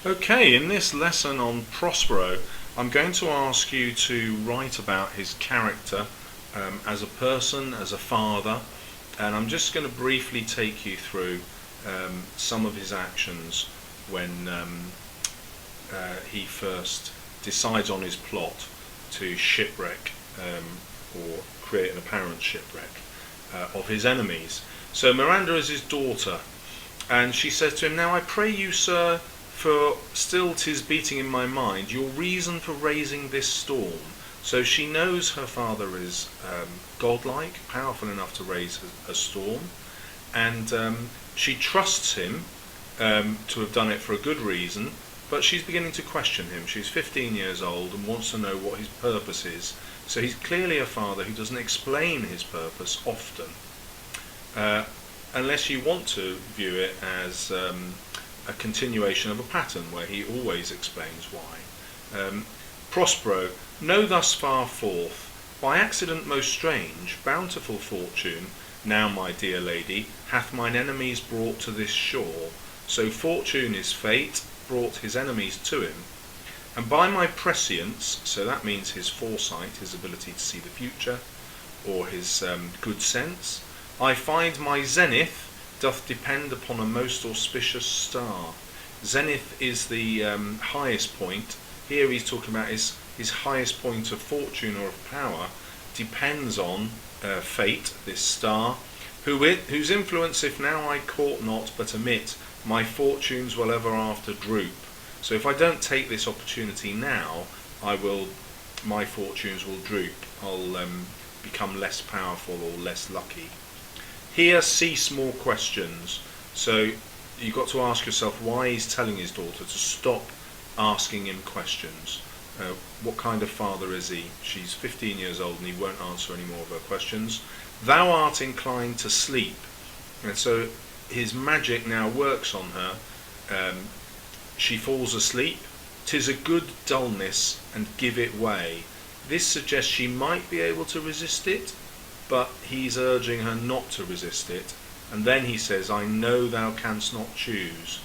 Okay, in this lesson on Prospero, I'm going to ask you to write about his character as a person, as a father, and I'm just going to briefly take you through some of his actions when he first decides on his plot to shipwreck or create an apparent shipwreck of his enemies. So Miranda is his daughter, and she says to him, "Now I pray you, sir, for still 'tis beating in my mind, your reason for raising this storm." So she knows her father is godlike, powerful enough to raise a storm, and she trusts him to have done it for a good reason, but she's beginning to question him. She's 15 years old and wants to know what his purpose is. So he's clearly a father who doesn't explain his purpose often, unless you want to view it as a continuation of a pattern where he always explains why. Prospero, know thus far forth, by accident most strange, bountiful fortune, now my dear lady, hath mine enemies brought to this shore. So fortune is fate, brought his enemies to him, and by my prescience, so that means his foresight, his ability to see the future, or his good sense, I find my zenith doth depend upon a most auspicious star. Zenith is the highest point. Here he's talking about his highest point of fortune or of power depends on fate, this star, whose influence if now I court not but omit, my fortunes will ever after droop. So if I don't take this opportunity now, my fortunes will droop. I'll become less powerful or less lucky. Here cease more questions. So you've got to ask yourself why he's telling his daughter to stop asking him questions. What kind of father is he? She's 15 years old and he won't answer any more of her questions. Thou art inclined to sleep. And so his magic now works on her. She falls asleep. 'Tis a good dullness and give it way. This suggests she might be able to resist it, but he's urging her not to resist it. And then he says, I know thou canst not choose.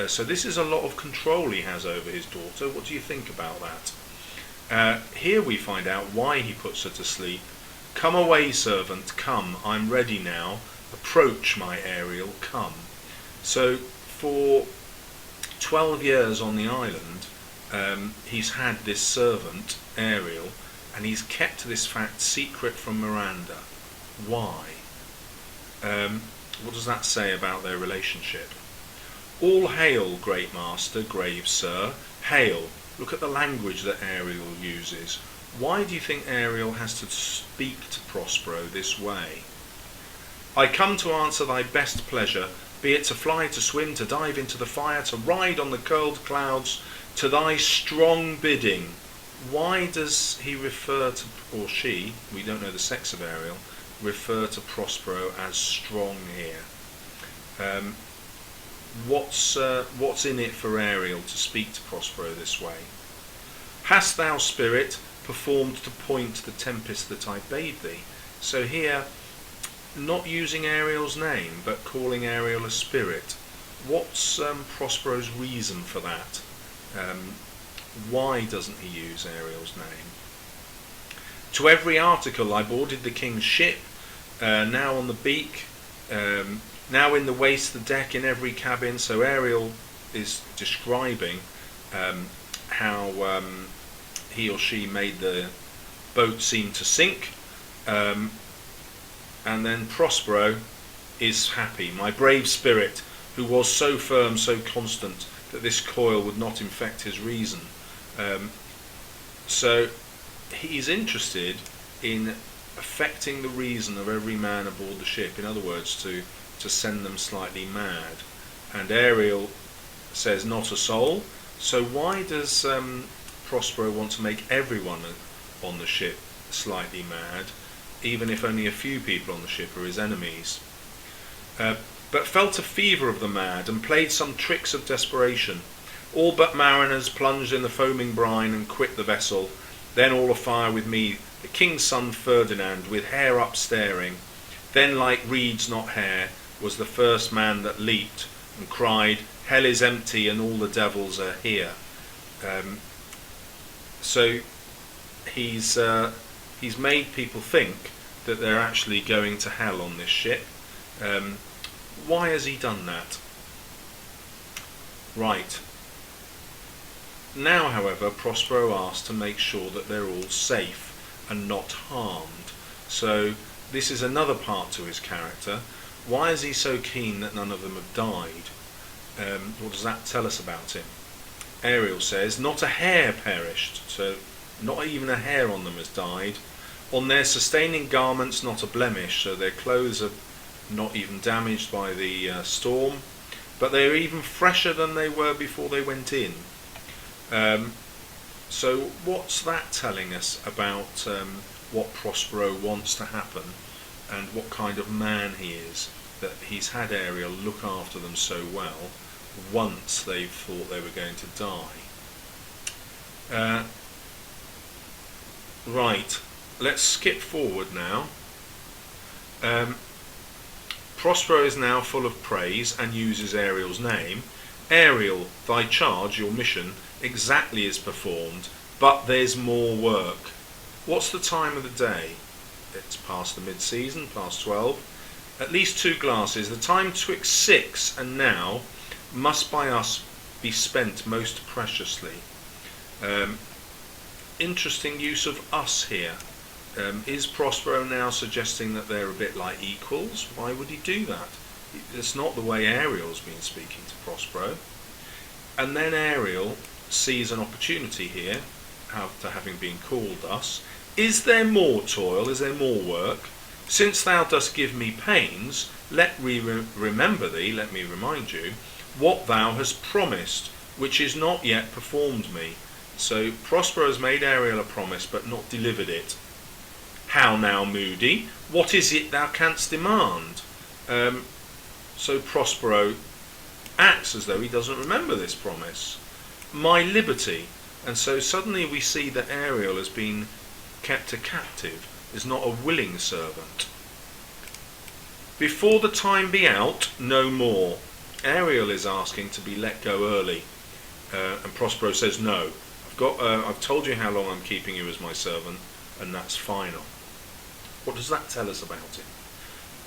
So this is a lot of control he has over his daughter. What do you think about that? Here we find out why he puts her to sleep. Come away, servant, come, I'm ready now. Approach, my Ariel, come. So for 12 years on the island, he's had this servant, Ariel, and he's kept this fact secret from Miranda. Why? What does that say about their relationship? All hail, great master, grave sir, hail. Look at the language that Ariel uses. Why do you think Ariel has to speak to Prospero this way? I come to answer thy best pleasure, be it to fly, to swim, to dive into the fire, to ride on the curled clouds, to thy strong bidding. Why does he refer to, or she, we don't know the sex of Ariel, refer to Prospero as strong here? What's in it for Ariel to speak to Prospero this way? Hast thou, spirit, performed to point the tempest that I bade thee? So here, not using Ariel's name, but calling Ariel a spirit. What's Prospero's reason for that? Why doesn't he use Ariel's name? To every article I boarded the king's ship, now on the beak, now in the waist, the deck, in every cabin. So Ariel is describing how he or she made the boat seem to sink, and then Prospero is happy. My brave spirit, who was so firm, so constant, that this coil would not infect his reason. So he's interested in affecting the reason of every man aboard the ship. In other words, to send them slightly mad. And Ariel says not a soul. So why does Prospero want to make everyone on the ship slightly mad, even if only a few people on the ship are his enemies? But felt a fever of the mad, and played some tricks of desperation. All but mariners plunged in the foaming brine, and quit the vessel. Then all afire with me, the king's son Ferdinand, with hair up staring. Then like reeds not hair, was the first man that leaped, and cried, hell is empty and all the devils are here. So he's made people think that they're actually going to hell on this ship. Why has he done that? Right. Now, however, Prospero asks to make sure that they're all safe and not harmed. So this is another part to his character. Why is he so keen that none of them have died? What does that tell us about him? Ariel says, not a hair perished, so not even a hair on them has died. On their sustaining garments not a blemish, so their clothes are not even damaged by the storm, but they are even fresher than they were before they went in. So what's that telling us about what Prospero wants to happen and what kind of man he is, that he's had Ariel look after them so well once they thought they were going to die? Right, let's skip forward now. Prospero is now full of praise and uses Ariel's name. Ariel, thy charge, your mission, exactly is performed, but there's more work. What's the time of the day? It's past the mid-season, past 12. At least 2 glasses. The time twixt 6 and now must by us be spent most preciously. Interesting use of us here. Is Prospero now suggesting that they're a bit like equals? Why would he do that? It's not the way Ariel's been speaking to Prospero. And then Ariel sees an opportunity here, after having been called us. Is there more toil? Is there more work? Since thou dost give me pains, let me remember thee, let me remind you, what thou hast promised, which is not yet performed me. So Prospero has made Ariel a promise, but not delivered it. How now, Moody? What is it thou canst demand? So Prospero acts as though he doesn't remember this promise. My liberty. And so suddenly we see that Ariel has been kept a captive, is not a willing servant. Before the time be out, no more. Ariel is asking to be let go early, and Prospero says no. I've told you how long I'm keeping you as my servant, and that's final. What does that tell us about him?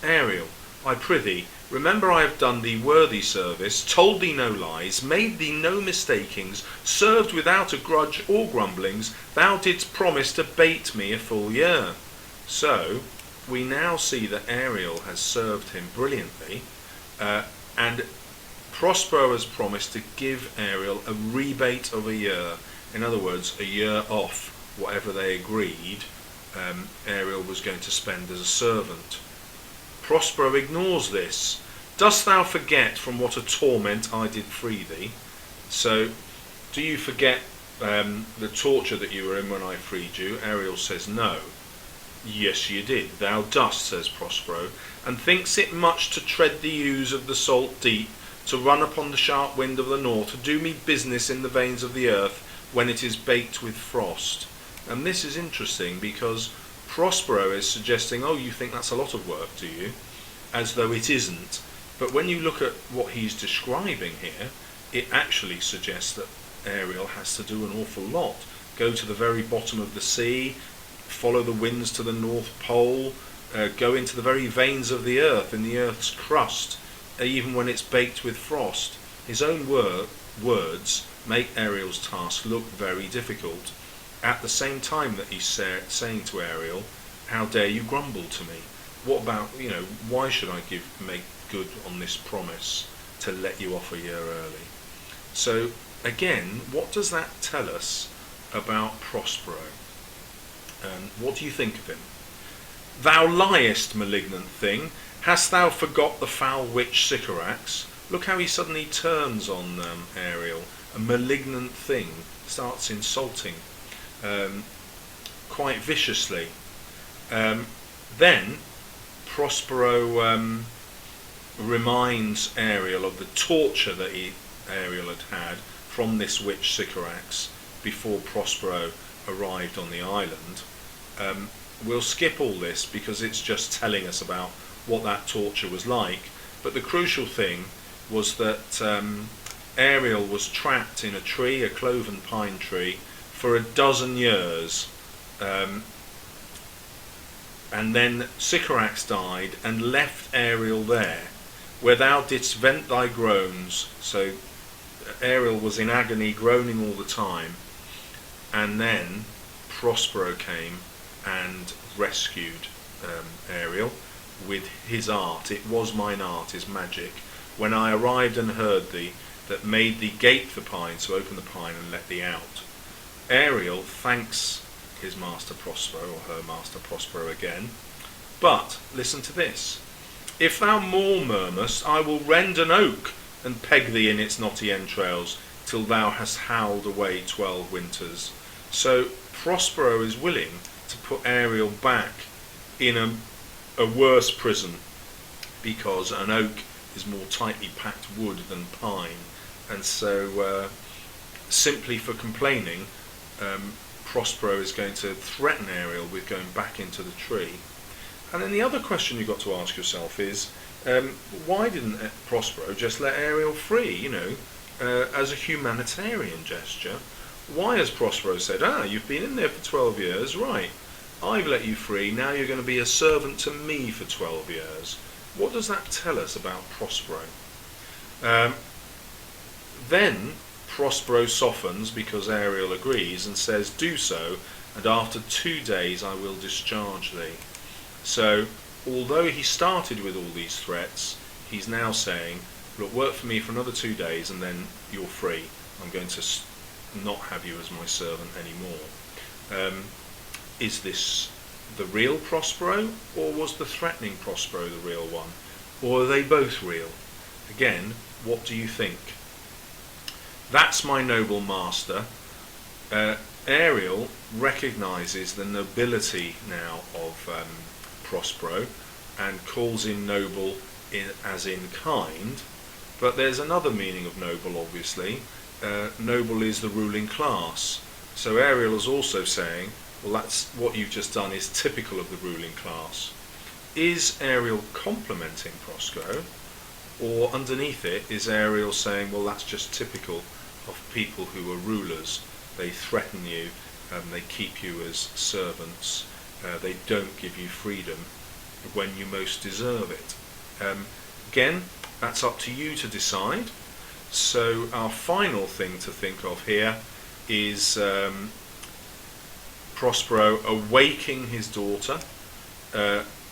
Ariel, I prithee, remember I have done thee worthy service, told thee no lies, made thee no mistakings, served without a grudge or grumblings. Thou didst promise to bait me a full year. So we now see that Ariel has served him brilliantly, and Prospero has promised to give Ariel a rebate of a year. In other words, a year off whatever they agreed Ariel was going to spend as a servant. Prospero ignores this. Dost thou forget from what a torment I did free thee? So, do you forget the torture that you were in when I freed you? Ariel says no. Yes, you did. Thou dost, says Prospero, and thinks it much to tread the ooze of the salt deep, to run upon the sharp wind of the north, to do me business in the veins of the earth when it is baked with frost. And this is interesting because Prospero is suggesting, oh, you think that's a lot of work, do you? As though it isn't. But when you look at what he's describing here, it actually suggests that Ariel has to do an awful lot. Go to the very bottom of the sea, follow the winds to the North Pole, go into the very veins of the earth, in the earth's crust, even when it's baked with frost. His own words make Ariel's task look very difficult, at the same time that he's saying to Ariel, how dare you grumble to me? What about, why should I make good on this promise to let you off a year early? So again, what does that tell us about Prospero? What do you think of him? Thou liest, malignant thing. Hast thou forgot the foul witch Sycorax? Look how he suddenly turns on Ariel. A malignant thing. Starts insulting quite viciously. Then Prospero reminds Ariel of the torture that Ariel had from this witch Sycorax before Prospero arrived on the island. We'll skip all this because it's just telling us about what that torture was like, but the crucial thing was that Ariel was trapped in a tree, a cloven pine tree, for 12 years. And then Sycorax died and left Ariel there, where thou didst vent thy groans. So Ariel was in agony, groaning all the time. And then Prospero came and rescued Ariel with his art. It was mine art, his magic. When I arrived and heard thee, that made thee gape the pine, so open the pine and let thee out. Ariel thanks his master Prospero, or her master Prospero again. But listen to this. If thou more murmurest, I will rend an oak and peg thee in its knotty entrails, till thou hast howled away 12 winters. So Prospero is willing to put Ariel back in a worse prison, because an oak is more tightly packed wood than pine, and so simply for complaining, Prospero is going to threaten Ariel with going back into the tree. And then the other question you've got to ask yourself is, why didn't Prospero just let Ariel free, as a humanitarian gesture? Why has Prospero said, you've been in there for 12 years, right, I've let you free, now you're going to be a servant to me for 12 years. What does that tell us about Prospero? Then Prospero softens because Ariel agrees and says, do so, and after 2 days I will discharge thee. So, although he started with all these threats, he's now saying, look, work for me for another 2 days and then you're free. I'm going to not have you as my servant anymore. Is this the real Prospero, or was the threatening Prospero the real one? Or are they both real? Again, what do you think? That's my noble master. Ariel recognises the nobility now of Prospero and calls him noble as in kind, but there's another meaning of noble, obviously. Noble is the ruling class. So Ariel is also saying, well, that's what you've just done is typical of the ruling class. Is Ariel complimenting Prospero, or underneath it is Ariel saying, well, that's just typical of people who are rulers? They threaten you, they keep you as servants, they don't give you freedom when you most deserve it. Again, that's up to you to decide. So our final thing to think of here is Prospero awaking his daughter.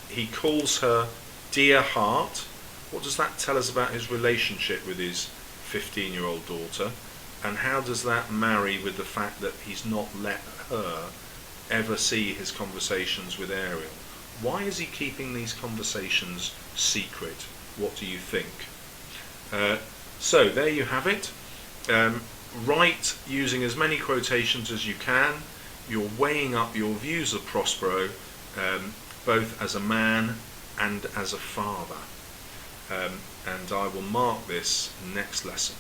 He calls her dear heart. What does that tell us about his relationship with his 15-year-old daughter? And how does that marry with the fact that he's not let her ever see his conversations with Ariel? Why is he keeping these conversations secret? What do you think? So there you have it. Write using as many quotations as you can. You're weighing up your views of Prospero, both as a man and as a father. And I will mark this next lesson.